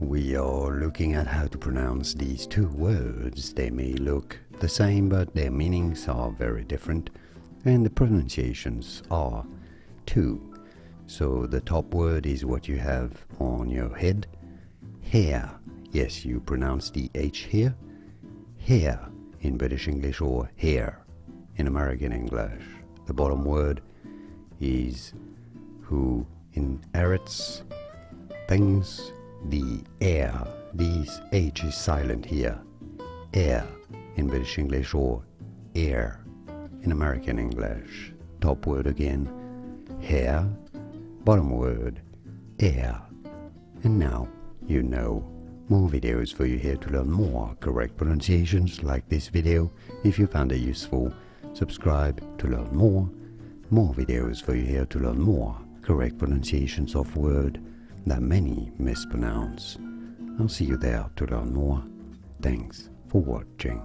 We are looking at how to pronounce these two words. They may look the same, but their meanings are very different, and the pronunciations are too. So the top word is what you have on your head. Hair. Yes, you pronounce the H here. Hair in British English, or hair in American English. The bottom word is who inherits things. The heir. This H is silent here. Heir in British English, or heir in American English. Top word again, hair. Bottom word, heir. And now you know. More videos for you here to learn more correct pronunciations like this video. If you found it useful, subscribe to learn more. More videos for you here to learn more correct pronunciations of word that many mispronounce. I'll see you there to learn more. Thanks for watching.